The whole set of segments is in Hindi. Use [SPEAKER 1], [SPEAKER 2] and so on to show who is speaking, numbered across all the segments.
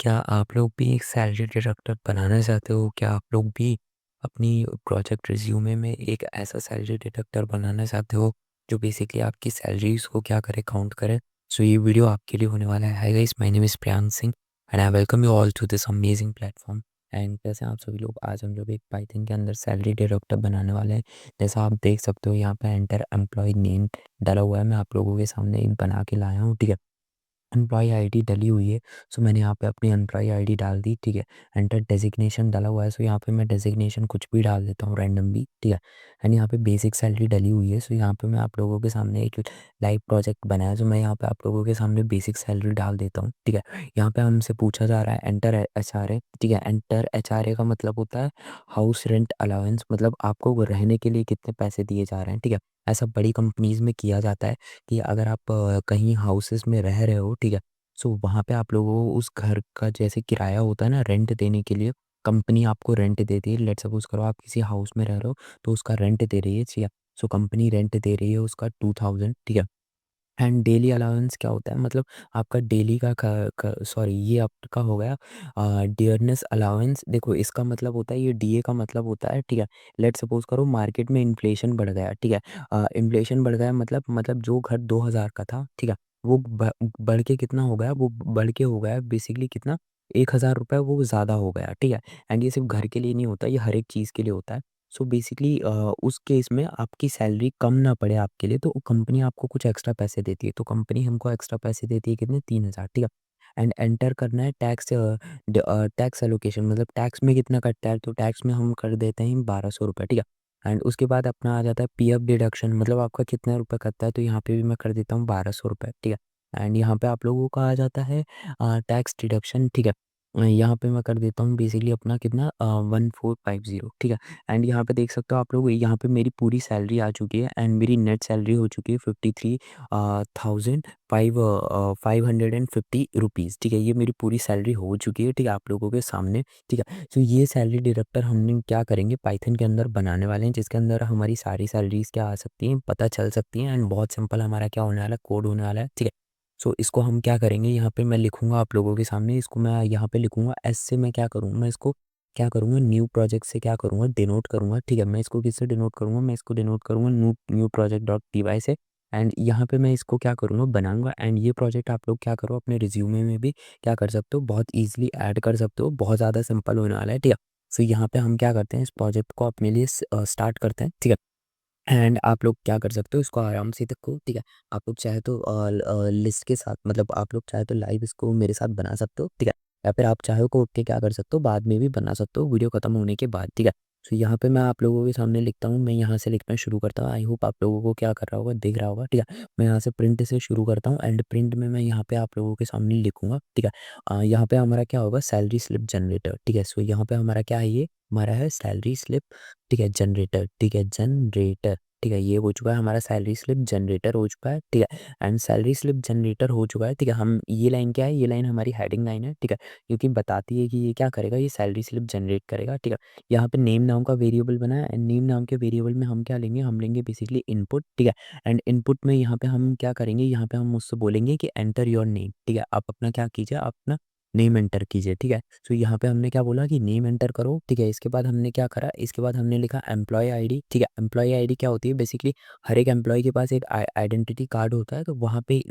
[SPEAKER 1] क्या आप लोग भी एक सैलरी डिडक्टर बनाना चाहते हो? क्या आप लोग भी अपनी प्रोजेक्ट रिज्यूमे में एक ऐसा सैलरी डिडक्टर बनाना चाहते हो जो बेसिकली आपकी सैलरीज़ को क्या करे, काउंट करे? सो ये वीडियो आपके लिए होने वाला है। Hi guys, my name is Priyansh Singh and I welcome you all to this amazing platform. And कैसे हैं आप सभी लोग? आज हम लोग एक पाइथन के अंदर सैलरी डिडक्टर बनाने वाले हैं। जैसा आप देख सकते हो यहाँ पे एंटर एम्प्लॉय नेम डाला हुआ है। मैं आप लोगों के सामने एक बना के लाया हूँ, ठीक है। एम्प्लॉयी आईडी डली हुई है, सो मैंने यहाँ पे अपनी एम्प्लॉयी आईडी डाल दी, ठीक है। एंटर डेजिग्नेशन डाला हुआ है, सो यहाँ पे मैं डेजिग्नेशन कुछ भी डाल देता हूँ रैंडमली, ठीक है। एंड यहाँ पे बेसिक सैलरी डली हुई है, सो यहाँ पे मैं आप लोगों के सामने एक लाइव प्रोजेक्ट बनाया, जो मैं यहाँ पे आप लोगों के सामने बेसिक सैलरी डाल देता हूँ, ठीक है। यहाँ पे हमसे पूछा जा रहा है एंटर HRA, ठीक है। एंटर HRA का मतलब होता है हाउस रेंट अलाउंस, मतलब आपको रहने के लिए कितने पैसे दिए जा रहे हैं, ठीक है। ऐसा बड़ी कंपनीज में किया जाता है कि अगर आप कहीं हाउसेस में रह रहे हो, ठीक है, सो वहाँ पे आप लोगों को उस घर का जैसे किराया होता है ना, रेंट देने के लिए कंपनी आपको रेंट देती है। लेट्स सपोज करो आप किसी हाउस में रह रहे हो, तो उसका रेंट दे रही है, ठीक है। सो कंपनी रेंट दे रही है उसका 2000, ठीक है। एंड डेली अलाउंस क्या होता है, मतलब आपका डेली का सॉरी, ये आपका हो गया डियरनेस अलाउंस। देखो, इसका मतलब होता है, ये डीए का मतलब होता है, ठीक है। लेट सपोज करो मार्केट में इन्फ्लेशन बढ़ गया, ठीक है। इन्फ्लेशन बढ़ गया मतलब जो घर 2000 का था, ठीक है, वो बढ़ के कितना हो गया, वो बढ़ के हो गया बेसिकली कितना, 1000 रुपये वो ज़्यादा हो गया, ठीक है। एंड ये सिर्फ घर के लिए नहीं होता, ये हर एक चीज़ के लिए होता है। सो बेसिकली उस केस में आपकी सैलरी कम ना पड़े आपके लिए, तो कंपनी आपको कुछ एक्स्ट्रा पैसे देती है। तो कंपनी हमको एक्स्ट्रा पैसे देती है कितने, 3000, ठीक है। एंड एंटर करना है टैक्स, टैक्स एलोकेशन, मतलब टैक्स में कितना कटता है, तो टैक्स में हम कर देते हैं 1200 रुपये, ठीक है। एंड उसके बाद अपना आ जाता है पीएफ डिडक्शन, मतलब आपका कितना रुपये कटता है, तो यहाँ पे भी मैं कर देता हूँ 1200 रुपये, ठीक है। एंड यहाँ पे आप लोगों का आ जाता है टैक्स डिडक्शन, ठीक है। यहाँ पे मैं कर देता हूँ बेसिकली अपना कितना 1450, ठीक है। एंड यहाँ पे देख सकते हो आप लोग, यहाँ पे मेरी पूरी सैलरी आ चुकी है एंड मेरी नेट सैलरी हो चुकी है 53,550 रुपीज़, ठीक है। ये मेरी पूरी सैलरी हो चुकी है, ठीक है, आप लोगों के सामने, ठीक है। तो ये सैलरी डिडक्टर हमने क्या करेंगे, पाइथन के अंदर बनाने वाले हैं, जिसके अंदर हमारी सारी सैलरीज क्या आ सकती हैं, पता चल सकती हैं। एंड बहुत सिंपल हमारा क्या होने वाला है, कोड होने वाला है, ठीक है। सो इसको हम क्या करेंगे, यहाँ पे मैं लिखूंगा आप लोगों के सामने, इसको मैं यहाँ पे लिखूंगा एस से, मैं क्या करूँगा, मैं इसको क्या करूँगा, न्यू प्रोजेक्ट से क्या करूँगा, डिनोट करूँगा, ठीक है। मैं इसको किससे डिनोट करूँगा, मैं इसको डिनोट करूँगा new new project dot py से। एंड यहाँ पे मैं इसको क्या करूँगा, बनाऊंगा। एंड ये प्रोजेक्ट आप लोग क्या करो, अपने रिज्यूमे में भी क्या कर सकते हो, बहुत ईजिली ऐड कर सकते हो, बहुत ज़्यादा सिंपल होने वाला है, ठीक है। सो यहाँ पे हम क्या करते हैं, इस प्रोजेक्ट को अपने लिए स्टार्ट करते हैं, ठीक है। एंड आप लोग क्या कर सकते हो, इसको आराम से देखो, ठीक है। आप लोग चाहे तो लिस्ट के साथ, मतलब आप लोग चाहे तो लाइव इसको मेरे साथ बना सकते हो, ठीक है। या फिर आप चाहे को के क्या कर सकते हो, बाद में भी बना सकते हो वीडियो खत्म होने के बाद, ठीक है। तो यहाँ पे मैं आप लोगों के सामने लिखता हूँ, मैं यहाँ से लिखना शुरू करता हूँ। आई होप आप लोगों को क्या कर रहा होगा, दिख रहा होगा, ठीक है। मैं यहाँ से प्रिंट से शुरू करता हूँ एंड प्रिंट में मैं यहाँ पे आप लोगों के सामने लिखूंगा, ठीक है। यहाँ पे हमारा क्या होगा, सैलरी स्लिप जनरेटर, ठीक है। सो यहाँ पे हमारा क्या है, ये हमारा है सैलरी स्लिप, ठीक है, जनरेटर, ठीक है, जनरेटर, ठीक है। ये हो चुका है हमारा सैलरी स्लिप जनरेटर हो चुका है, ठीक है। एंड सैलरी स्लिप जनरेटर हो चुका है, ठीक है। हम ये लाइन क्या है, ये लाइन हमारी हेडिंग लाइन है, ठीक है, क्योंकि बताती है कि ये क्या करेगा, ये सैलरी स्लिप जनरेट करेगा, ठीक है। यहाँ पे नेम नाम का वेरिएबल बना है एंड नेम नाम के वेरिएबल में हम क्या लेंगे, हम लेंगे बेसिकली इनपुट, ठीक है। एंड इनपुट में यहाँ पे हम क्या करेंगे, यहाँ पे हम उससे बोलेंगे कि एंटर योर नेम, ठीक है। आप अपना क्या कीजिए, आप अपना नेम एंटर कीजिए, ठीक है। तो यहाँ पे हमने क्या बोला कि नेम एंटर करो, ठीक है। इसके बाद हमने क्या करा, इसके बाद हमने लिखा एम्प्लॉय आईडी, ठीक है। एम्प्लॉय आईडी क्या होती है, बेसिकली हर एक एम्प्लॉय के पास एक आइडेंटिटी कार्ड होता है, तो वहाँ पे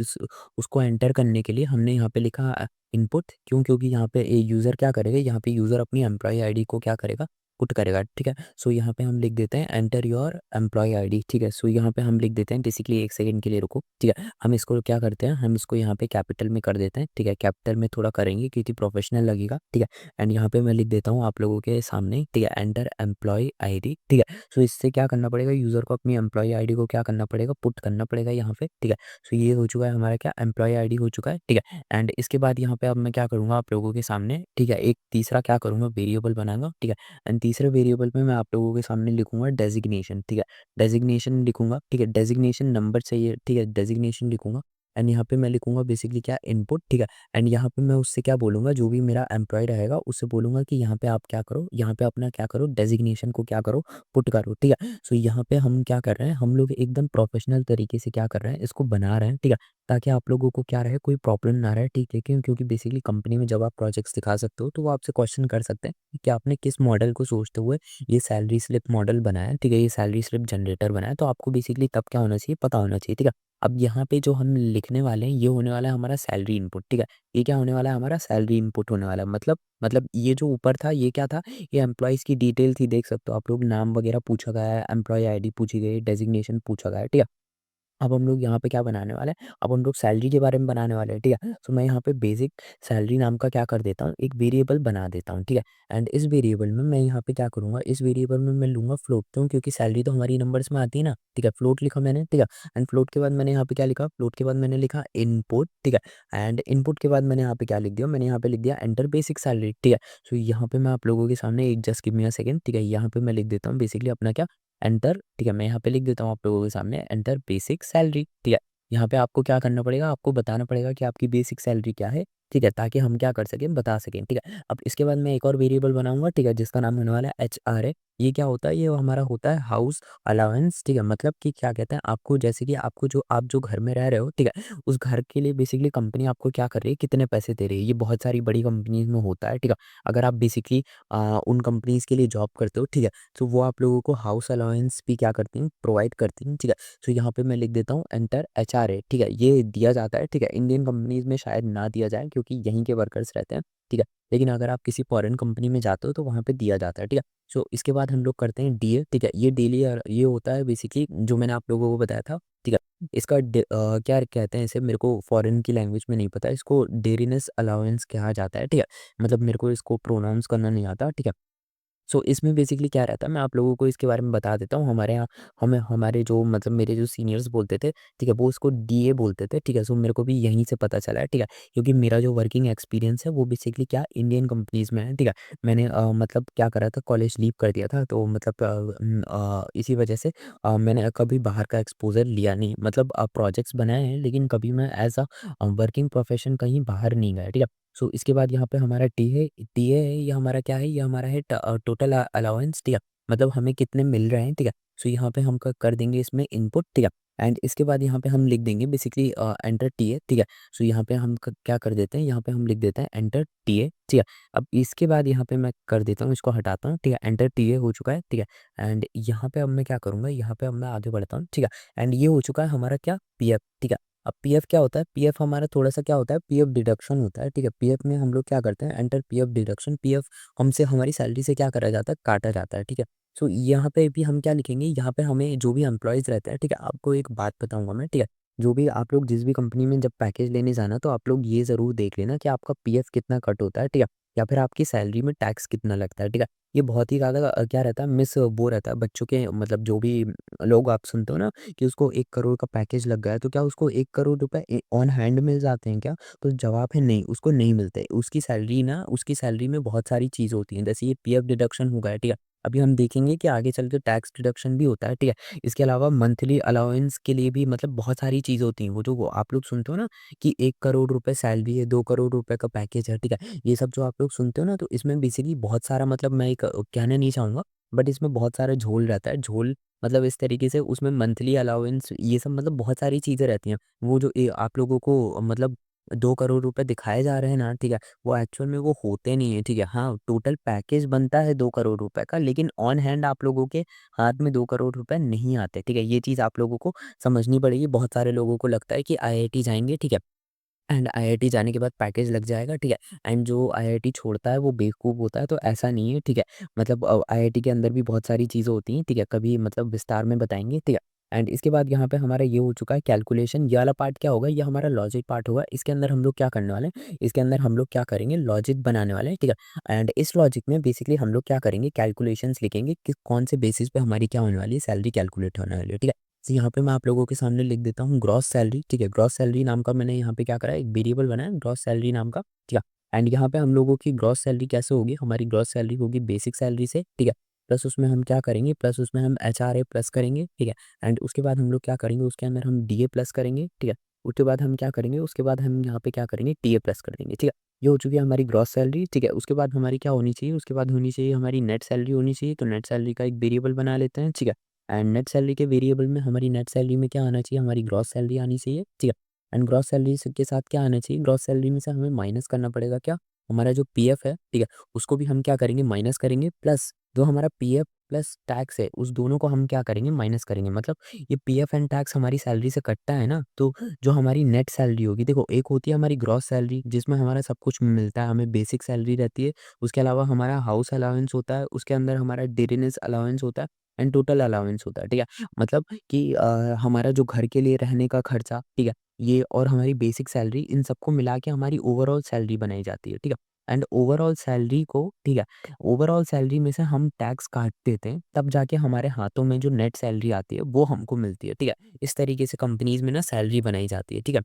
[SPEAKER 1] उसको एंटर करने के लिए हमने यहाँ पे लिखा इनपुट, क्यों, क्योंकि यहाँ पे यूज़र क्या करेगा, यहाँ पे यूज़र अपनी एम्प्लॉय आईडी को क्या करेगा, पुट करेगा, ठीक है। सो यहाँ पे हम लिख देते हैं एंटर योर एम्प्लॉय आईडी, ठीक है। सो यहाँ पे हम लिख देते हैं बेसिकली, एक सेकंड के लिए रुको, ठीक है। हम इसको क्या करते हैं, हम इसको यहाँ पे कैपिटल में कर देते हैं, ठीक है। कैपिटल में थोड़ा करेंगे क्योंकि प्रोफेशनल लगेगा, ठीक है। एंड यहाँ पे मैं लिख देता हूँ आप लोगों के सामने, ठीक है, एंटर एम्प्लॉय आईडी, ठीक है। सो इससे क्या करना पड़ेगा, यूज़र को अपनी एम्प्लॉय आईडी को क्या करना पड़ेगा, पुट करना पड़ेगा यहाँ पे, ठीक है। सो ये हो चुका है हमारा क्या, एम्प्लॉय आईडी हो चुका है, ठीक है। एंड इसके बाद यहाँ पे अब मैं क्या करूँगा आप लोगों के सामने, ठीक है, एक तीसरा क्या करूँगा, वेरिएबल बनाऊंगा, ठीक है। एंड तीसरे वेरिएबल में मैं आप लोगों के सामने लिखूंगा डेजिग्नेशन, ठीक है। डेजिग्नेशन लिखूंगा, ठीक है, डेजिग्नेशन नंबर चाहिए, ठीक है, डेजिग्नेशन लिखूंगा। एंड यहाँ पे मैं लिखूंगा बेसिकली क्या, इनपुट, ठीक है। एंड यहाँ पे मैं उससे क्या बोलूँगा, जो भी मेरा एम्प्लॉय रहेगा उससे बोलूँगा कि यहाँ पे आप क्या करो, यहाँ पे अपना क्या करो, डेजिग्नेशन को क्या करो, पुट करो, ठीक है। सो यहाँ पे हम क्या कर रहे हैं, हम लोग एकदम प्रोफेशनल तरीके से क्या कर रहे हैं, इसको बना रहे हैं, ठीक है। ताकि आप लोगों को क्या रहे, कोई प्रॉब्लम ना रहे, ठीक है? क्योंकि बेसिकली कंपनी में जब आप प्रोजेक्ट्स दिखा सकते हो तो वो आपसे क्वेश्चन कर सकते हैं कि आपने किस मॉडल को सोचते हुए ये सैलरी स्लिप मॉडल बनाया है, ठीक है? ये सैलरी स्लिप जनरेटर बनाया है, तो आपको बेसिकली तब क्या होना चाहिए, पता होना चाहिए, ठीक है? अब यहाँ पे जो हम लिखने वाले हैं ये होने वाला है हमारा सैलरी इनपुट, ठीक है? ये क्या होने वाला है, हमारा सैलरी इनपुट होने वाला है। मतलब ये जो ऊपर था ये क्या था, ये एम्प्लॉइज़ की डिटेल थी, देख सकते हो आप लोग, नाम वगैरह पूछा गया है, एम्प्लॉयी आईडी पूछी गई है, डेज़िग्नेशन पूछा गया है, ठीक है? अब हम लोग यहाँ पे क्या बनाने वाले हैं, अब हम लोग सैलरी के बारे में बनाने वाले हैं, ठीक है? तो मैं यहाँ पे बेसिक सैलरी नाम का क्या कर देता हूँ, एक वेरिएबल बना देता हूँ, ठीक है? एंड इस वेरिएबल में मैं यहाँ पे क्या करूँगा, इस वेरिएबल में मैं लूँगा फ्लोट, क्योंकि सैलरी तो हमारी नंबर्स में आती है ना, ठीक है? फ्लोट लिखा मैंने, ठीक है? एंड फ्लोट के बाद मैंने यहाँ पे क्या लिखा, फ्लोट के बाद मैंने लिखा इनपुट, ठीक है? एंड इनपुट के बाद मैंने यहाँ पे क्या लिख दिया, मैंने यहाँ पे लिख दिया एंटर बेसिक सैलरी, ठीक है? सो यहाँ पे मैं आप लोगों के सामने एक just give me a second, ठीक है? यहाँ पे मैं लिख देता हूँ बेसिकली अपना क्या, एंटर, ठीक है? मैं यहाँ पे लिख देता हूँ आप लोगों के सामने एंटर बेसिक सैलरी, ठीक है? यहाँ पे आपको क्या करना पड़ेगा, आपको बताना पड़ेगा कि आपकी बेसिक सैलरी क्या है, ठीक है? ताकि हम क्या कर सकें, बता सकें, ठीक है? अब इसके बाद मैं एक और वेरिएबल बनाऊँगा, ठीक है? जिसका नाम होने वाला है एचआरए। ये क्या होता है, ये हमारा होता है हाउस अलाउंस, ठीक है? मतलब कि क्या कहते हैं, आपको जैसे कि आपको जो आप जो घर में रह रहे हो, ठीक है? उस घर के लिए बेसिकली कंपनी आपको क्या कर रही है, कितने पैसे दे रही है। ये बहुत सारी बड़ी कंपनीज़ में होता है, ठीक है? अगर आप बेसिकली उन कंपनीज़ के लिए जॉब करते हो, ठीक है? तो वो आप लोगों को हाउस अलाउंस भी क्या करती हैं, प्रोवाइड करती हैं, ठीक है? तो यहाँ पे मैं लिख देता हूँ एंटर एचआरए, ठीक है? ये दिया जाता है, ठीक है? इंडियन कंपनीज़ में शायद ना दिया जाए क्योंकि यहीं के वर्कर्स रहते हैं, ठीक है? लेकिन अगर आप किसी फॉरेन कंपनी में जाते हो तो वहाँ पे दिया जाता है, ठीक है? सो इसके बाद हम लोग करते हैं डीए, ठीक है? ये डेली ये होता है बेसिकली जो मैंने आप लोगों को बताया था, ठीक है? इसका क्या कहते हैं इसे, मेरे को फॉरेन की लैंग्वेज में नहीं पता, इसको डेरीनेस अलाउंस कहा जाता है, ठीक है? मतलब मेरे को इसको प्रोनाउंस करना नहीं आता, ठीक है? सो इसमें बेसिकली क्या रहता है, मैं आप लोगों को इसके बारे में बता देता हूँ। हमारे यहाँ हमें हमारे जो मतलब मेरे जो सीनियर्स बोलते थे, ठीक है? वो उसको डीए बोलते थे, ठीक है? सो मेरे को भी यहीं से पता चला है, ठीक है? क्योंकि मेरा जो वर्किंग एक्सपीरियंस है वो बेसिकली क्या इंडियन कंपनीज़ में है, ठीक है? मैंने मतलब क्या करा था, कॉलेज लीव कर दिया था, तो मतलब इसी वजह से मैंने कभी बाहर का एक्सपोज़र लिया नहीं। मतलब प्रोजेक्ट्स बनाए हैं लेकिन कभी मैं एज़ वर्किंग प्रोफ़ेशन कहीं बाहर नहीं गया, ठीक है? सो इसके बाद यहाँ पे हमारा टीए है, ये हमारा क्या है, ये हमारा है टोटल अलाउंस, ठीक है? मतलब हमें कितने मिल रहे हैं, ठीक है? सो यहाँ पे हम क कर देंगे इसमें इनपुट, ठीक है? एंड इसके बाद यहाँ पे हम लिख देंगे बेसिकली एंटर टीए, ठीक है? सो यहाँ पे हम क क्या कर देते हैं, यहाँ पे हम लिख देते हैं एंटर टीए, ठीक है? अब इसके बाद यहाँ पे मैं कर देता हूँ, इसको हटाता हूँ, ठीक है? एंटर टीए हो चुका है, ठीक है? एंड यहाँ पे अब मैं क्या करूँगा, यहाँ पे अब मैं आगे बढ़ता हूँ, ठीक है? एंड ये हो चुका है हमारा क्या, पीएफ, ठीक है? अब पीएफ क्या होता है? पीएफ हमारा थोड़ा-सा क्या होता है, पीएफ डिडक्शन होता है, ठीक है? पीएफ में हम लोग क्या करते हैं, एंटर पीएफ डिडक्शन, पीएफ हमसे हमारी सैलरी से क्या करा जाता है, काटा जाता है, ठीक है? सो यहाँ पे भी हम क्या लिखेंगे, यहाँ पे हमें जो भी एम्प्लॉइज़ रहते हैं, ठीक है? आपको एक बात बताऊँगा मैं, ठीक है? जो भी आप लोग जिस भी कंपनी में जब पैकेज लेने जाना तो आप लोग ये ज़रूर देख लेना कि आपका पीएफ कितना कट होता है, ठीक है? या फिर आपकी सैलरी में टैक्स कितना लगता है, ठीक है? ये बहुत ही ज़्यादा क्या रहता है, वो रहता है बच्चों के, मतलब जो भी लोग आप सुनते हो ना कि उसको 1 करोड़ का पैकेज लग गया है, तो क्या उसको 1 करोड़ रुपए ऑन हैंड मिल जाते हैं क्या? तो जवाब है नहीं, उसको नहीं मिलते। उसकी सैलरी में बहुत सारी चीज़ होती हैं, जैसे ये पीएफ डिडक्शन हो गया, ठीक है? अभी हम देखेंगे कि आगे चल के टैक्स डिडक्शन भी होता है, ठीक है? इसके अलावा मंथली अलाउंस के लिए भी मतलब बहुत सारी चीज़ होती हैं। वो आप लोग सुनते हो ना कि 1 करोड़ रुपए सैलरी है, 2 करोड़ रुपए का पैकेज है, ठीक है? ये सब जो आप लोग सुनते हो ना, तो इसमें बेसिकली बहुत सारा, मतलब मैं एक कहना नहीं चाहूँगा, बट इसमें बहुत सारा झोल रहता है। झोल मतलब इस तरीके से, उसमें मंथली अलाउंस ये सब मतलब बहुत सारी चीज़ें रहती हैं। वो जो आप लोगों को मतलब 2 करोड़ रुपए दिखाए जा रहे हैं ना, ठीक है? वो एक्चुअल में वो होते नहीं है, ठीक है? हाँ, टोटल पैकेज बनता है 2 करोड़ रुपए का, लेकिन ऑन हैंड आप लोगों के हाथ में 2 करोड़ रुपए नहीं आते, ठीक है? ये चीज़ आप लोगों को समझनी पड़ेगी। बहुत सारे लोगों को लगता है कि आईआईटी जाएँगे, ठीक है? एंड आईआईटी जाने के बाद पैकेज लग जाएगा, ठीक है? एंड जो आईआईटी छोड़ता है वो बेवकूफ़ होता है, तो ऐसा नहीं है, ठीक है? मतलब आईआईटी के अंदर भी बहुत सारी चीज़ें होती हैं, ठीक है? कभी मतलब विस्तार में बताएँगे, ठीक है? एंड इसके बाद यहाँ पे हमारा ये हो चुका है कैलकुलेशन, ये वाला पार्ट क्या होगा, ये हमारा लॉजिक पार्ट होगा। इसके अंदर हम लोग क्या करने वाले हैं, इसके अंदर हम लोग क्या करेंगे, लॉजिक बनाने वाले हैं, ठीक है? एंड इस लॉजिक में बेसिकली हम लोग क्या करेंगे, कैलकुलेशंस लिखेंगे कि कौन से बेसिस पे हमारी क्या होने वाली है, सैलरी कैलकुलेट होने वाली है, ठीक है? तो यहाँ पे मैं आप लोगों के सामने लिख देता हूँ ग्रॉस सैलरी, ठीक है? ग्रॉस सैलरी नाम का मैंने यहाँ पे क्या करा है, एक वेरिएबल बनाया है ग्रॉस सैलरी नाम का, ठीक है? एंड यहाँ पे हम लोगों की ग्रॉस सैलरी कैसे होगी, हमारी ग्रॉस सैलरी होगी बेसिक सैलरी से, ठीक है? प्लस उसमें हम क्या करेंगे, प्लस उसमें हम एचआरए प्लस करेंगे, ठीक है? एंड उसके बाद हम लोग क्या करेंगे, उसके अंदर हम डीए प्लस करेंगे, ठीक है? उसके बाद हम क्या करेंगे, उसके बाद हम यहाँ पे क्या करेंगे, टीए प्लस कर देंगे, ठीक है? ये हो चुकी है हमारी ग्रॉस सैलरी, ठीक है? उसके बाद हमारी क्या होनी चाहिए, उसके बाद होनी चाहिए हमारी नेट सैलरी होनी चाहिए, तो नेट सैलरी का एक वेरिएबल बना लेते हैं, ठीक है? एंड नेट सैलरी के वेरिएबल में हमारी नेट सैलरी में क्या आना चाहिए, हमारी ग्रॉस सैलरी आनी चाहिए, ठीक है? एंड ग्रॉस सैलरी के साथ क्या आना चाहिए, ग्रॉस सैलरी में से हमें माइनस करना पड़ेगा क्या, हमारा जो पीएफ है, ठीक है, उसको भी हम क्या करेंगे, माइनस करेंगे, प्लस जो हमारा पीएफ प्लस टैक्स है उस दोनों को हम क्या करेंगे, माइनस करेंगे। मतलब ये पीएफ एंड टैक्स हमारी सैलरी से कटता है ना, तो जो हमारी नेट सैलरी होगी, देखो एक होती है हमारी ग्रॉस सैलरी जिसमें हमारा सब कुछ मिलता है, हमें बेसिक सैलरी रहती है, उसके अलावा हमारा हाउस अलाउंस होता है, उसके अंदर हमारा डेलीनेस अलाउंस होता है एंड टोटल अलाउंस होता है, ठीक है। मतलब कि हमारा जो घर के लिए रहने का खर्चा, ठीक है, ये और हमारी बेसिक सैलरी, इन सबको मिला के हमारी ओवरऑल सैलरी बनाई जाती है, ठीक है। एंड ओवरऑल सैलरी को, ठीक है, ओवरऑल सैलरी में से हम टैक्स काट देते हैं, तब जाके हमारे हाथों में जो नेट सैलरी आती है वो हमको मिलती है, ठीक है। इस तरीके से कंपनीज में ना सैलरी बनाई जाती है, ठीक है।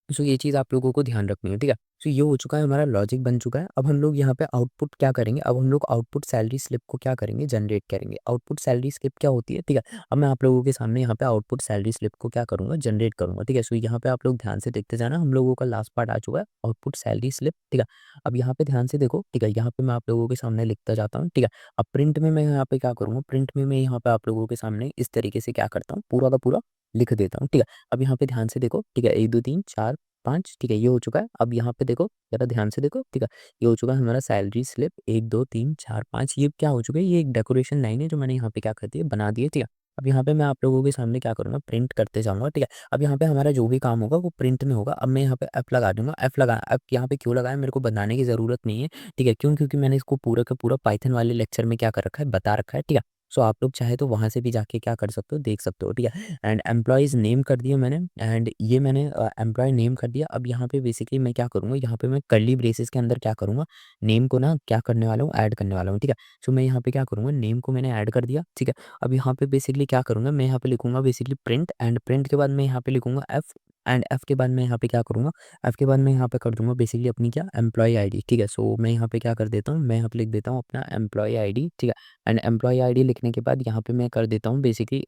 [SPEAKER 1] सो ये चीज़ आप लोगों को ध्यान रखनी है, ठीक है। सो ये हो चुका है, हमारा लॉजिक बन चुका है। अब हम लोग यहाँ पे आउटपुट क्या करेंगे, अब हम लोग आउटपुट सैलरी स्लिप को क्या करेंगे, जनरेट करेंगे। आउटपुट सैलरी स्लिप क्या होती है, ठीक है। अब मैं आप लोगों के सामने यहाँ पे आउटपुट सैलरी स्लिप को क्या करूँगा, जनरेट करूँगा, ठीक है। सो यहाँ पे आप लोग ध्यान से देखते जाना, हम लोगों का लास्ट पार्ट आ चुका है, आउटपुट सैलरी स्लिप, ठीक है। अब यहाँ पे ध्यान से देखो, ठीक है, यहाँ पे मैं आप लोगों के सामने लिखता जाता हूँ, ठीक है। अब प्रिंट में मैं यहाँ पे क्या करूँगा, प्रिंट में मैं यहाँ पे आप लोगों के सामने इस तरीके से क्या करता हूँ, पूरा का पूरा लिख देता हूँ, ठीक है। अब यहाँ पे ध्यान से देखो, ठीक है, 1 2 3 4 5, ठीक है, ये हो चुका है। अब यहाँ पे देखो, ज़रा ध्यान से देखो, ठीक है, ये हो चुका है हमारा सैलरी स्लिप 1 2 3 4 5, ये क्या हो चुका है, ये एक डेकोरेशन लाइन है जो मैंने यहाँ पे क्या कर दी है, बना दी है, ठीक है। अब यहाँ पे मैं आप लोगों के सामने क्या करूँगा, प्रिंट करते जाऊँगा, ठीक है। अब यहाँ पे हमारा जो भी काम होगा वो प्रिंट में होगा। अब मैं यहाँ पे एफ लगा दूँगा, एफ लगा, एफ यहाँ पे क्यों लगाया मेरे को बताने की ज़रूरत नहीं है, ठीक है। क्यों? क्योंकि मैंने इसको पूरा का पूरा पाइथन वाले लेक्चर में क्या कर रखा है, बता रखा है, ठीक है। सो आप लोग चाहे तो वहाँ से भी जाके क्या कर सकते हो, देख सकते हो, ठीक है। एंड एम्प्लॉइज़ नेम कर दिया मैंने, एंड ये मैंने एम्प्लॉय नेम कर दिया। अब यहाँ पे बेसिकली मैं क्या करूँगा, यहाँ पे मैं कर्ली ब्रेसेस के अंदर क्या करूँगा, नेम को ना क्या करने वाला हूँ, ऐड करने वाला हूँ, ठीक है। सो मैं यहाँ पे क्या करूँगा, नेम को मैंने ऐड कर दिया, ठीक है। अब यहाँ पे बेसिकली क्या करूँगा, मैं यहाँ पे लिखूँगा बेसिकली प्रिंट, एंड प्रिंट के बाद मैं यहाँ पे लिखूँगा एफ, एंड एफ के बाद मैं यहाँ पे क्या करूँगा, एफ के बाद मैं यहाँ पे कर दूँगा बेसिकली अपनी क्या, एम्प्लॉय आईडी, ठीक है। सो मैं यहाँ पे क्या कर देता हूँ, मैं यहाँ पे लिख देता हूँ अपना एम्प्लॉय आईडी, ठीक है। एंड एम्प्लॉय आईडी लिखने के बाद यहाँ पे मैं कर देता हूँ बेसिकली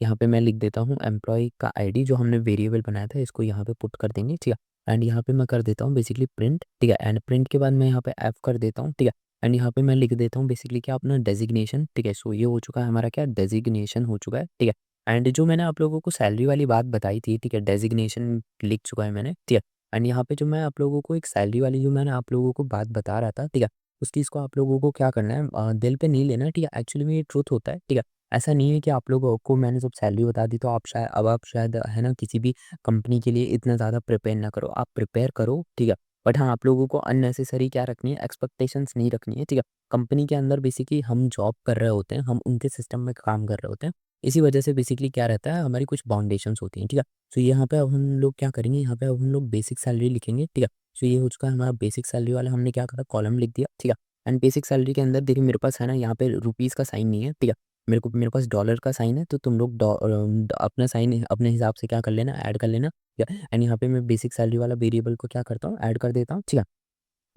[SPEAKER 1] यहाँ पे मैं लिख देता हूँ एम्प्लॉय का आईडी जो हमने वेरिएबल बनाया था, इसको यहाँ पे पुट कर देंगे, ठीक है। एंड यहाँ पे मैं कर देता हूँ बेसिकली प्रिंट, ठीक है। एंड प्रिंट के बाद मैं यहाँ पे एफ कर देता हूँ, ठीक है। एंड यहाँ पे मैं लिख देता हूँ बेसिकली क्या, अपना डेजिग्नेशन, ठीक है। सो ये हो चुका है हमारा क्या, डेजिग्नेशन हो चुका है, ठीक है। एंड जो मैंने आप लोगों को सैलरी वाली बात बताई थी, ठीक है, डेजिग्नेशन लिख चुका है मैंने, ठीक है। एंड यहाँ पे जो मैं आप लोगों को एक सैलरी वाली जो मैंने आप लोगों को बात बता रहा था, ठीक है, उस चीज़ को आप लोगों को क्या करना है, दिल पे नहीं लेना, ठीक है। एक्चुअली में ये ट्रुथ होता है, ठीक है। ऐसा नहीं है कि आप लोगों को मैंने जब सैलरी बता दी तो आप शायद है ना किसी भी कंपनी के लिए इतना ज़्यादा प्रिपेयर ना करो, आप प्रिपेयर करो, ठीक है। बट हाँ, आप लोगों को अननेसेसरी क्या रखनी है, एक्सपेक्टेशंस नहीं रखनी है, ठीक है। कंपनी के अंदर बेसिकली हम जॉब कर रहे होते हैं, हम उनके सिस्टम में काम कर रहे होते हैं, इसी वजह से बेसिकली क्या रहता है, हमारी कुछ बाउंडेशंस होती हैं, ठीक है। तो यहाँ पे अब हम लोग क्या करेंगे, यहाँ पे अब हम लोग बेसिक सैलरी लिखेंगे, ठीक है। तो ये हो चुका है हमारा बेसिक सैलरी वाला, हमने क्या करा, कॉलम लिख दिया, ठीक है। एंड बेसिक सैलरी के अंदर देखिए मेरे पास है ना यहाँ पे रुपीज़ का साइन नहीं है, ठीक है। मेरे पास डॉलर का साइन है, तो तुम लोग अपना साइन अपने हिसाब से क्या कर लेना, ऐड कर लेना, ठीक है। एंड यहाँ पे मैं बेसिक सैलरी वाला वेरिएबल को क्या करता हूँ, ऐड कर देता हूँ, ठीक है।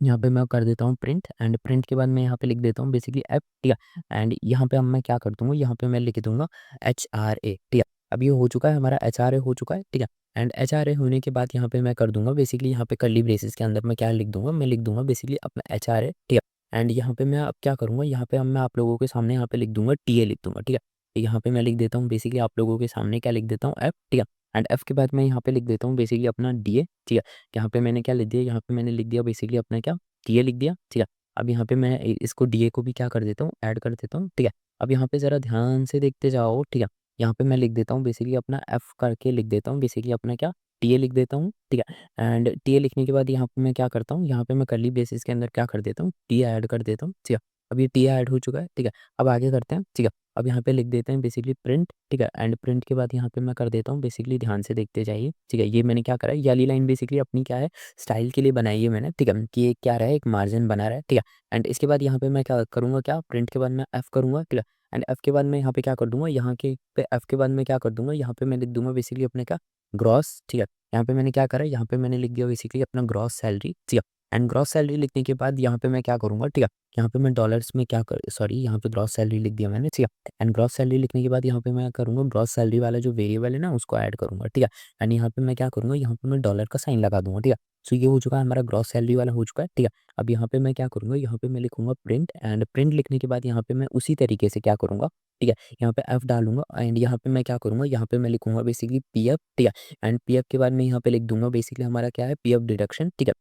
[SPEAKER 1] यहाँ पे मैं कर देता हूँ प्रिंट, एंड प्रिंट के बाद मैं यहाँ पे लिख देता हूँ बेसिकली एफ, ठीक है। एंड यहाँ पे अब मैं क्या कर दूँगा, यहाँ पे मैं लिख दूँगा HRA, ठीक है। अब ये हो चुका है हमारा, HRA हो चुका है, ठीक है। एंड HRA होने के बाद यहाँ पे मैं कर दूँगा बेसिकली, यहाँ पे कर्ली ब्रेसेस के अंदर मैं क्या लिख दूँगा, मैं लिख दूँगा बेसिकली अपना HRA, ठीक है। एंड यहाँ पे मैं अब क्या करूँगा, यहाँ पे अब मैं आप लोगों के सामने यहाँ पे लिख दूँगा TA लिख दूँगा, ठीक है। यहाँ पे मैं लिख देता हूँ बेसिकली आप लोगों के सामने क्या लिख देता हूँ, एफ, ठीक है। एंड एफ के बाद मैं यहाँ पे लिख देता हूँ बेसिकली अपना DA, ठीक है। यहाँ पे मैंने क्या लिख दिया, यहाँ पे मैंने लिख दिया बेसिकली अपना क्या, टीए लिख दिया, ठीक है। अब यहाँ पे मैं इसको डीए को भी क्या कर देता हूँ, ऐड कर देता हूँ, ठीक है। अब यहाँ पे ज़रा ध्यान से देखते जाओ, ठीक है। यहाँ पे मैं लिख देता हूँ बेसिकली अपना एफ करके लिख देता हूँ बेसिकली अपना क्या, टीए लिख देता हूँ, ठीक है। एंड टीए लिखने के बाद यहाँ पे मैं क्या करता हूँ, यहाँ पे मैं कर्ली बेसिस के अंदर क्या कर देता हूँ, टीए ऐड कर देता हूँ, ठीक है। अब ये टीए ऐड हो चुका है, ठीक है। अब आगे करते हैं, ठीक है। अब यहाँ पे लिख देते हैं बेसिकली प्रिंट, ठीक है। एंड प्रिंट के बाद यहाँ पे मैं कर देता हूँ बेसिकली, ध्यान से देखते जाइए, ठीक है। ये मैंने क्या करा है, ये वाली लाइन बेसिकली अपनी क्या है, स्टाइल के लिए बनाई है मैंने, ठीक है, कि ये क्या रहा है, एक मार्जिन बना रहा है, ठीक है। एंड इसके बाद यहाँ पे मैं क्या करूँगा, क्या प्रिंट के बाद मैं एफ करूँगा, ठीक है। एंड एफ के बाद मैं यहाँ पे क्या कर दूंगा, यहाँ के पे एफ के बाद मैं क्या कर दूंगा, यहाँ पे मैं लिख दूंगा बेसिकली अपने क्या, ग्रॉस, ठीक है। यहाँ पे मैंने क्या करा, यहाँ पे मैंने लिख दिया बेसिकली अपना ग्रॉस सैलरी, ठीक है। एंड ग्रॉस सैलरी लिखने के बाद यहाँ पे मैं क्या करूँगा, ठीक है? यहाँ पे मैं डॉलर्स में क्या कर सॉरी यहाँ पे ग्रॉस सैलरी लिख दिया मैंने, ठीक है? एंड ग्रॉस सैलरी लिखने के बाद यहाँ पे मैं करूँगा ग्रॉस सैलरी वाला जो वेरिएबल है ना उसको ऐड करूँगा, ठीक है? एंड यहाँ पे मैं क्या करूँगा, यहाँ पे मैं डॉलर का साइन लगा दूँगा, ठीक है? सो ये हो चुका है हमारा ग्रॉस सैलरी वाला हो चुका है, ठीक है? अब यहाँ पे मैं क्या करूँगा, यहाँ पे मैं लिखूँगा प्रिंट एंड प्रिंट लिखने के बाद यहाँ पे मैं उसी तरीके से क्या करूँगा, ठीक है? यहाँ पे एफ डालूँगा एंड यहाँ पे मैं क्या करूँगा, यहाँ पे मैं लिखूँगा बेसिकली पीएफ, ठीक है? एंड पीएफ के बाद मैं यहाँ पे लिख दूँगा बेसिकली हमारा क्या है पीएफ डिडक्शन, ठीक है?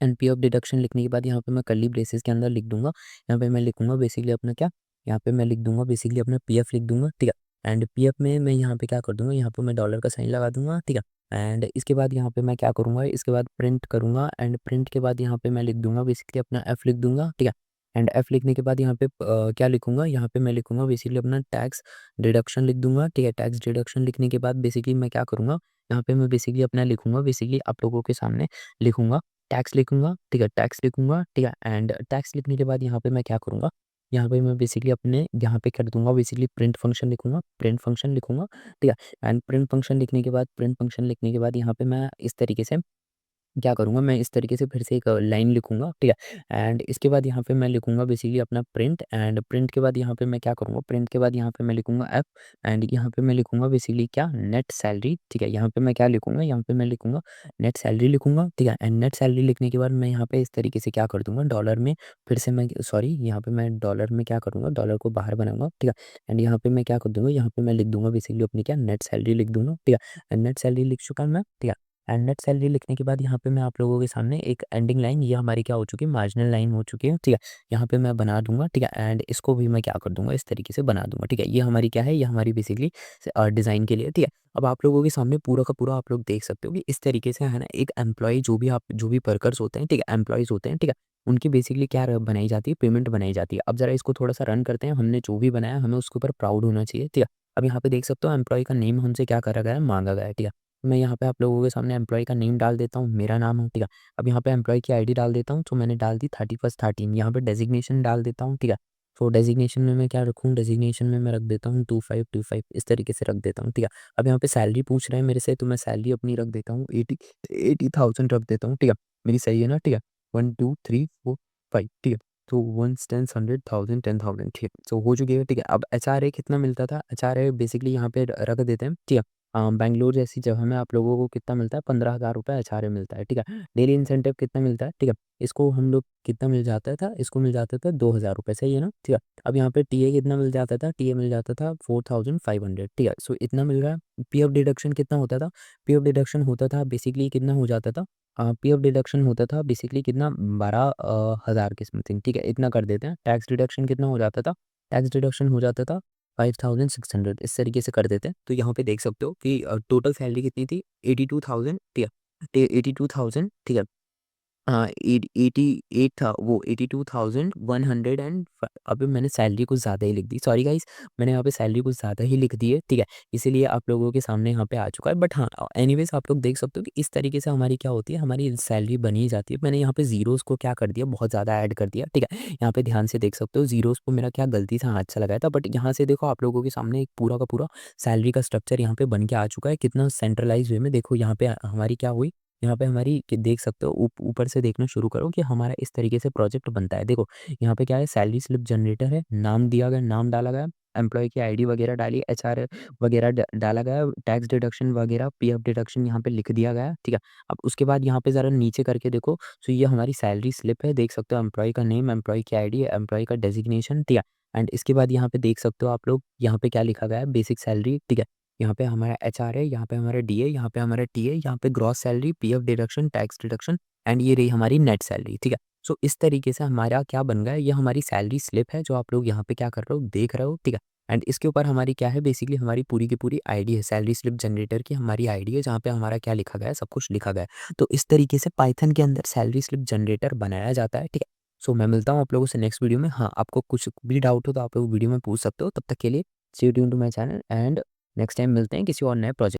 [SPEAKER 1] एंड पी ऑफ डिडक्शन लिखने के बाद यहाँ पे मैं कर्ली ब्रेसेस के अंदर लिख दूँगा, यहाँ पे मैं लिखूँगा बेसिकली अपना क्या, यहाँ पे मैं लिख दूँगा बेसिकली अपना पीएफ लिख दूँगा, ठीक है? एंड पीएफ में मैं यहाँ पे क्या कर दूँगा, यहाँ पे मैं डॉलर का साइन लगा दूँगा, ठीक है? एंड इसके बाद यहाँ पे मैं क्या करूँगा, इसके बाद प्रिंट करूँगा एंड प्रिंट के बाद यहाँ पे मैं लिख दूँगा बेसिकली अपना एफ लिख दूँगा, ठीक है? एंड एफ लिखने के बाद यहाँ पे क्या लिखूँगा, यहाँ पे मैं लिखूँगा बेसिकली अपना टैक्स डिडक्शन लिख दूँगा, ठीक है? टैक्स डिडक्शन लिखने के बाद बेसिकली मैं क्या करूँगा, यहाँ पे मैं बेसिकली अपना लिखूँगा बेसिकली आप लोगों के सामने लिखूँगा टैक्स लिखूँगा, ठीक है? टैक्स लिखूँगा, ठीक है? एंड टैक्स लिखने के बाद यहाँ पे मैं क्या करूँगा, यहाँ पे मैं बेसिकली अपने यहाँ पे कर दूँगा बेसिकली प्रिंट फंक्शन लिखूँगा, प्रिंट फंक्शन लिखूँगा, ठीक है? एंड प्रिंट फंक्शन लिखने के बाद यहाँ पे मैं इस तरीके से क्या करूँगा, मैं इस तरीके से फिर से एक लाइन लिखूँगा, ठीक है? एंड इसके बाद यहाँ पे मैं लिखूँगा बेसिकली अपना प्रिंट एंड प्रिंट के बाद यहाँ पे मैं क्या करूँगा, प्रिंट के बाद यहाँ पे मैं लिखूँगा एफ एंड यहाँ पे मैं लिखूँगा बेसिकली क्या नेट सैलरी, ठीक है? यहाँ पे मैं क्या लिखूँगा, यहाँ पे मैं लिखूँगा नेट सैलरी लिखूँगा, ठीक है? एंड नेट सैलरी लिखने के बाद मैं यहाँ पे इस तरीके से क्या कर दूँगा, डॉलर में फिर से मैं सॉरी यहाँ पे मैं डॉलर में क्या करूँगा, डॉलर को बाहर बनाऊँगा, ठीक है? एंड यहाँ पे मैं क्या कर दूँगा, यहाँ पे मैं लिख दूँगा बेसिकली अपनी क्या नेट सैलरी लिख दूँगा, ठीक है? एंड नेट सैलरी लिख चुका मैं, ठीक है? एंड नेट सैलरी लिखने के बाद यहाँ पे मैं आप लोगों के सामने एक एंडिंग लाइन ये हमारी क्या हो चुकी है मार्जिनल लाइन हो चुकी है, ठीक है? यहाँ पे मैं बना दूँगा, ठीक है? एंड इसको भी मैं क्या कर दूँगा इस तरीके से बना दूँगा, ठीक है? ये हमारी क्या है, ये हमारी बेसिकली डिज़ाइन के लिए, ठीक है? अब आप लोगों के सामने पूरा का पूरा आप लोग देख सकते हो कि इस तरीके से है ना एक एम्प्लॉयी जो भी वर्कर्स होते हैं, ठीक है? एम्प्लॉइज़ होते हैं, ठीक है? उनकी बेसिकली क्या बनाई जाती है, पेमेंट बनाई जाती है। अब ज़रा इसको थोड़ा-सा रन करते हैं, हमने जो भी बनाया हमें उसके ऊपर प्राउड होना चाहिए, ठीक है? अब यहाँ पे देख सकते हो एम्प्लॉयी का नेम हमसे क्या करा गया है, माँगा गया है, ठीक है? मैं यहाँ पे आप लोगों के सामने एम्प्लॉयी का नेम डाल देता हूँ, मेरा नाम है, ठीक है? अब यहाँ पे एम्प्लॉयी की आईडी डाल देता हूँ, तो मैंने डाल दी 31/13 यहाँ पे डेज़िग्नेशन डाल देता हूँ, ठीक है? तो डेज़िग्नेशन में मैं क्या रखूँ, डेज़िग्नेशन में मैं रख देता हूँ 2525 इस तरीके से रख देता हूँ, ठीक है? अब यहाँ पे सैलरी पूछ रहे हैं मेरे से, तो मैं सैलरी अपनी रख देता हूँ 80,000 रख देता हूँ, ठीक है? मेरी सही है ना? ठीक है? 1, 2, 3, 4, 5 ठीक है? तो 1 10 100 1000 10,000 ठीक है? तो हो चुकी है, ठीक है? अब एचआरए कितना मिलता था? एचआरए बेसिकली यहाँ पे रख देते हैं, ठीक है? बैंगलोर जैसी जगह में आप लोगों को कितना मिलता है 15,000 रुपए एचआरए मिलता है, ठीक है? डेली इंसेंटिव कितना मिलता है, ठीक है? इसको हम लोग कितना मिल जाता था? इसको मिल जाता था 2,000 रुपए सही है ना? ठीक है? अब यहाँ पे टीए कितना मिल जाता था? टीए मिल जाता था 4,500 ठीक है? सो इतना मिल रहा है। पीएफ डिडक्शन कितना होता था? पीएफ डिडक्शन होता था बेसिकली कितना हो जाता था? पीएफ डिडक्शन होता था बेसिकली कितना 12 हज़ार के समथिंग ठीक है? इतना कर देते हैं। टैक्स डिडक्शन कितना हो जाता था? टैक्स डिडक्शन हो जाता था 5,600 इस तरीके से कर देते हैं। तो यहाँ पे देख सकते हो कि टोटल सैलरी कितनी थी 82,000 ठीक है? 82,000 ठीक है? हाँ, 88 था वो 82,100 एंड अभी मैंने सैलरी कुछ ज़्यादा ही लिख दी। सॉरी गाइज़ मैंने यहाँ पे सैलरी कुछ ज़्यादा ही लिख दी है, ठीक है? इसीलिए आप लोगों के सामने यहाँ पे आ चुका है। बट हाँ, एनीवेज़ आप लोग देख सकते हो कि इस तरीके से हमारी क्या होती है, हमारी सैलरी बनी जाती है। मैंने यहाँ पे ज़ीरोज़ को क्या कर दिया, बहुत ज़्यादा ऐड कर दिया, ठीक है? यहाँ पे ध्यान से देख सकते हो ज़ीरोज़ को मेरा क्या गलती से हाथ से लगाया था। बट यहाँ से देखो आप लोगों के सामने एक पूरा का पूरा सैलरी का स्ट्रक्चर यहाँ पे बन के आ चुका है। कितना सेंट्रलाइज़ वे में देखो यहाँ पे हमारी क्या हुई यहाँ पे हमारी कि देख सकते हो ऊपर से देखना शुरू करो कि हमारा इस तरीके से प्रोजेक्ट बनता है। देखो यहाँ पे क्या है सैलरी स्लिप जनरेटर है, नाम दिया गया, नाम डाला गया, एम्प्लॉय की आईडी वगैरह डाली, एचआर वगैरह डाला गया, टैक्स डिडक्शन वगैरह, पीएफ डिडक्शन यहाँ पे लिख दिया गया है, ठीक है? अब उसके बाद यहाँ पे ज़रा नीचे करके देखो तो ये हमारी सैलरी स्लिप है, देख सकते हो एम्प्लॉय का नेम, एम्प्लॉय की आईडी, एम्प्लॉय का डेजिग्नेशन, ठीक है? एंड इसके बाद यहाँ पे देख सकते हो आप लोग यहाँ पे क्या लिखा गया है बेसिक सैलरी, ठीक है? यहाँ पे हमारा एचआर है, यहाँ पे हमारा डीए, यहाँ पे हमारा टीए, यहाँ पे gross salary, PF deduction, tax deduction and ये रही हमारी नेट सैलरी, ठीक है? सो इस तरीके से हमारा क्या बन गया है, ये हमारी सैलरी स्लिप है जो आप लोग यहाँ पे क्या कर रहे हो, देख रहे हो, ठीक है? एंड इसके ऊपर हमारी क्या है बेसिकली हमारी पूरी की पूरी आईडी है, सैलरी स्लिप जनरेटर की हमारी आईडी है जहाँ पे हमारा क्या लिखा गया है, सब कुछ लिखा गया है। तो इस तरीके से पाइथन के अंदर सैलरी स्लिप जनरेटर बनाया जाता है, ठीक है? सो मैं मिलता हूँ आप लोगों से नेक्स्ट वीडियो में। हाँ, आपको कुछ भी डाउट हो तो आप लोग वीडियो में पूछ सकते हो। तब तक के लिए stay tuned to my channel and next time मिलते हैं किसी और नए प्रोजेक्ट